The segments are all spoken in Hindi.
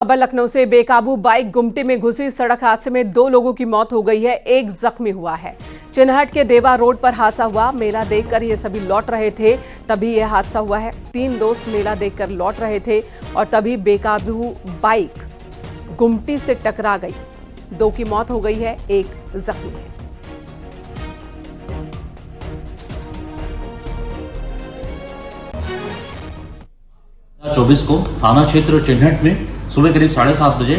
खबर लखनऊ से बेकाबू बाइक गुमटी में घुसी सड़क हादसे में 2 लोगों की मौत हो गई है, एक जख्मी हुआ है। चिन्हट के देवा रोड पर हादसा हुआ। मेला देखकर ये सभी लौट रहे थे, तभी यह हादसा हुआ है। 3 दोस्त मेला देखकर लौट रहे थे और तभी बेकाबू बाइक गुमटी से टकरा गई। 2 की मौत हो गई है, एक जख्मी है। चौबीस को थाना क्षेत्र चिन्हट में सुबह करीब 7:30 बजे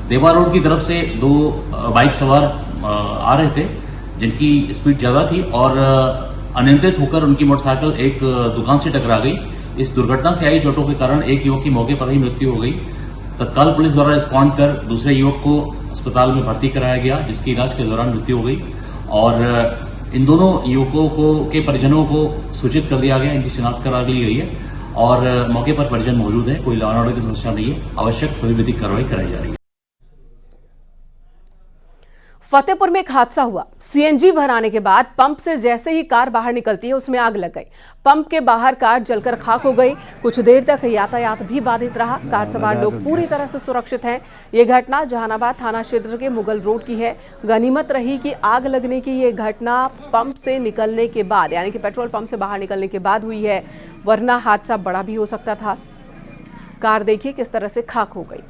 देवा रोड की तरफ से 2 बाइक सवार आ रहे थे, जिनकी स्पीड ज्यादा थी और अनियंत्रित होकर उनकी मोटरसाइकिल एक दुकान से टकरा गई। इस दुर्घटना से आई चोटों के कारण एक युवक की मौके पर ही मृत्यु हो गई। तत्काल पुलिस द्वारा रिस्पॉन्ड कर दूसरे युवक को अस्पताल में भर्ती कराया गया, जिसकी इलाज के दौरान मृत्यु हो गई। और इन दोनों युवकों के परिजनों को सूचित कर दिया गया, इनकी शिनाख्त करा ली गई है और मौके पर परिजन मौजूद है। कोई लॉ एंड ऑर्डर की समस्या नहीं है। आवश्यक सभी विधिक कार्रवाई कराई जा रही है। फतेहपुर में एक हादसा हुआ। सीएनजी भराने के बाद पंप से जैसे ही कार बाहर निकलती है, उसमें आग लग गई। पंप के बाहर कार जलकर खाक हो गई। कुछ देर तक यातायात भी बाधित रहा। कार सवार लोग पूरी तरह से सुरक्षित हैं। ये घटना जहानाबाद थाना क्षेत्र के मुगल रोड की है। गनीमत रही कि आग लगने की ये घटना पंप से निकलने के बाद, यानी कि पेट्रोल पंप से बाहर निकलने के बाद हुई है, वरना हादसा बड़ा भी हो सकता था। कार देखिए किस तरह से खाक हो गई।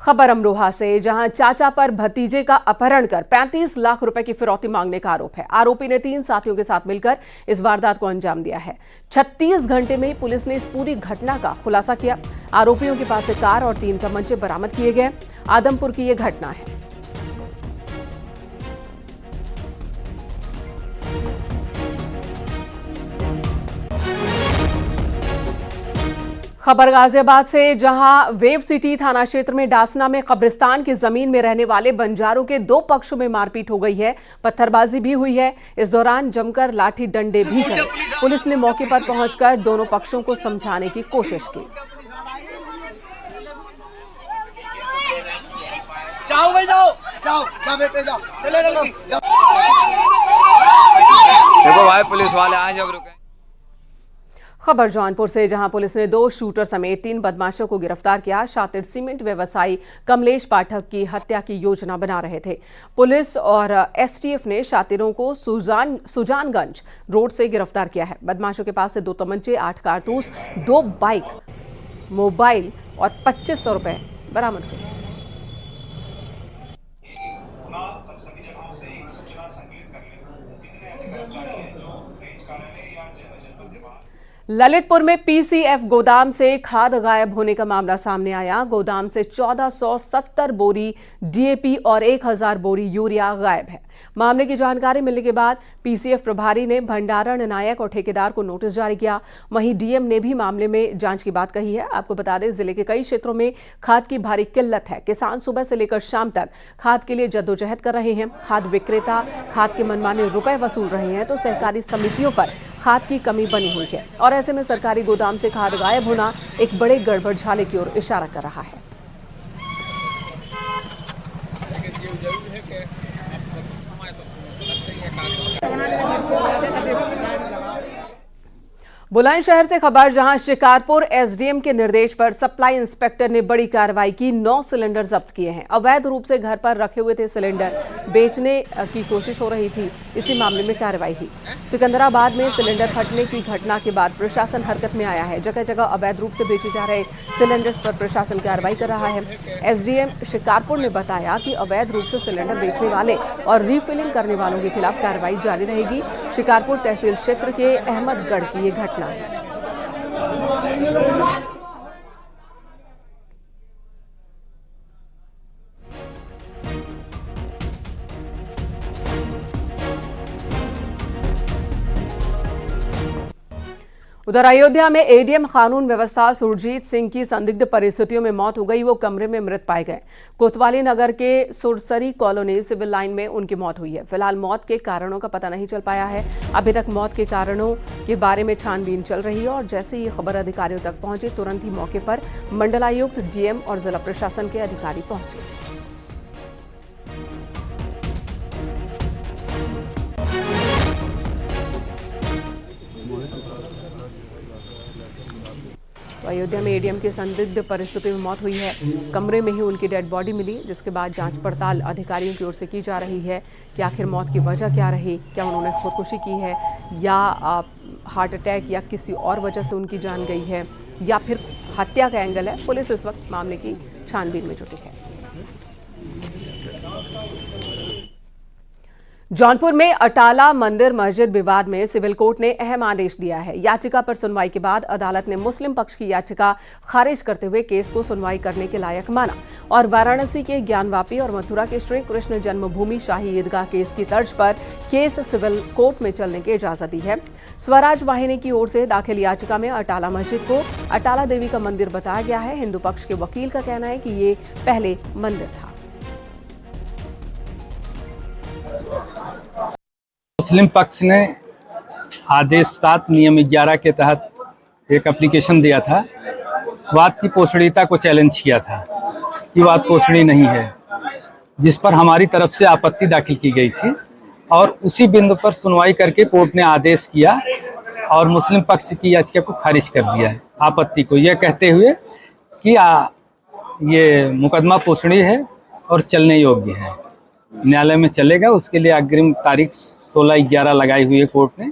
खबर अमरोहा से, जहां चाचा पर भतीजे का अपहरण कर 35 लाख रुपए की फिरौती मांगने का आरोप है। आरोपी ने 3 साथियों के साथ मिलकर इस वारदात को अंजाम दिया है। 36 घंटे में पुलिस ने इस पूरी घटना का खुलासा किया। आरोपियों के पास से कार और 3 तमंचे बरामद किए गए। आदमपुर की यह घटना है। खबर गाजियाबाद से, जहां वेव सिटी थाना क्षेत्र में डासना में कब्रिस्तान की जमीन में रहने वाले बंजारों के 2 पक्षों में मारपीट हो गई है। पत्थरबाजी भी हुई है। इस दौरान जमकर लाठी डंडे भी चले। पुलिस ने मौके पर पहुंचकर दोनों पक्षों को समझाने की कोशिश की। जाओ भाई जाओ, जाओ जाओ बेटे जाओ, चले जाओ। देखो भाई पुलिस वाले आए जब रुके। खबर जौनपुर से, जहां पुलिस ने 2 शूटर समेत 3 बदमाशों को गिरफ्तार किया। शातिर सीमेंट व्यवसायी कमलेश पाठक की हत्या की योजना बना रहे थे। पुलिस और एसटीएफ ने शातिरों को सुजानगंज रोड से गिरफ्तार किया है। बदमाशों के पास से 2 तमंचे, 8 कारतूस, 2 बाइक, मोबाइल और 2500 रुपए बरामद हुए। ललितपुर में पीसीएफ गोदाम से खाद गायब होने का मामला सामने आया। गोदाम से 1470 बोरी डीएपी और 1000 बोरी यूरिया गायब है। मामले की जानकारी मिलने के बाद पीसीएफ प्रभारी ने भंडारण नायक और ठेकेदार को नोटिस जारी किया। वहीं डीएम ने भी मामले में जांच की बात कही है। आपको बता दें, जिले के कई क्षेत्रों में खाद की भारी किल्लत है। किसान सुबह से लेकर शाम तक खाद के लिए जद्दोजहद कर रहे हैं। खाद विक्रेता खाद के मनमाने रुपए वसूल रहे हैं, तो सहकारी समितियों पर खाद की कमी बनी हुई है और ऐसे में सरकारी गोदाम से खाद गायब होना एक बड़े गड़बड़झाले की ओर इशारा कर रहा है। बुलंदशहर से खबर, जहां शिकारपुर एसडीएम के निर्देश पर सप्लाई इंस्पेक्टर ने बड़ी कार्रवाई की। 9 सिलेंडर जब्त किए हैं। अवैध रूप से घर पर रखे हुए थे सिलेंडर, बेचने की कोशिश हो रही थी। इसी मामले में कार्रवाई हुई। सिकंदराबाद में सिलेंडर फटने की घटना के बाद प्रशासन हरकत में आया है। जगह जगह अवैध रूप से बेचे जा रहे सिलेंडर्स पर प्रशासन कार्रवाई कर रहा है। एसडीएम शिकारपुर ने बताया कि अवैध रूप से सिलेंडर बेचने वाले और रीफिलिंग करने वालों के खिलाफ कार्रवाई जारी रहेगी। शिकारपुर तहसील क्षेत्र के अहमदगढ़ की ये घटना है। उधर अयोध्या में एडीएम कानून व्यवस्था सुरजीत सिंह की संदिग्ध परिस्थितियों में मौत हो गई। वो कमरे में मृत पाए गए। कोतवाली नगर के सुरसरी कॉलोनी सिविल लाइन में उनकी मौत हुई है। फिलहाल मौत के कारणों का पता नहीं चल पाया है। अभी तक मौत के कारणों के बारे में छानबीन चल रही है और जैसे ये खबर अधिकारियों तक पहुंची, तुरंत ही मौके पर मंडलायुक्त, डीएम और जिला प्रशासन के अधिकारी पहुंचे। तो अयोध्या में एडीएम की संदिग्ध परिस्थिति में मौत हुई है। कमरे में ही उनकी डेड बॉडी मिली, जिसके बाद जांच पड़ताल अधिकारियों की ओर से की जा रही है कि आखिर मौत की वजह क्या रही। क्या उन्होंने खुदकुशी की है या हार्ट अटैक या किसी और वजह से उनकी जान गई है या फिर हत्या का एंगल है। पुलिस इस वक्त मामले की छानबीन में जुटी है। जौनपुर में अटाला मंदिर मस्जिद विवाद में सिविल कोर्ट ने अहम आदेश दिया है। याचिका पर सुनवाई के बाद अदालत ने मुस्लिम पक्ष की याचिका खारिज करते हुए केस को सुनवाई करने के लायक माना और वाराणसी के ज्ञानवापी और मथुरा के श्री कृष्ण जन्मभूमि शाही ईदगाह केस की तर्ज पर केस सिविल कोर्ट में चलने की इजाजत दी है। स्वराज वाहिनी की ओर से दाखिल याचिका में अटाला मस्जिद को अटाला देवी का मंदिर बताया गया है। हिंदू पक्ष के वकील का कहना है कि ये पहले मंदिर था। मुस्लिम पक्ष ने आदेश 7 नियम 11 के तहत एक एप्लीकेशन दिया था। वाद की पोषणीयता को चैलेंज किया था कि वाद पोषणी नहीं है, जिस पर हमारी तरफ से आपत्ति दाखिल की गई थी और उसी बिंदु पर सुनवाई करके कोर्ट ने आदेश किया और मुस्लिम पक्ष की याचिका को खारिज कर दिया है, आपत्ति को, यह कहते हुए कि ये मुकदमा पोषणीय है और चलने योग्य है, न्यायालय में चलेगा। उसके लिए अग्रिम तारीख 16/11 लगाई हुई है कोर्ट ने।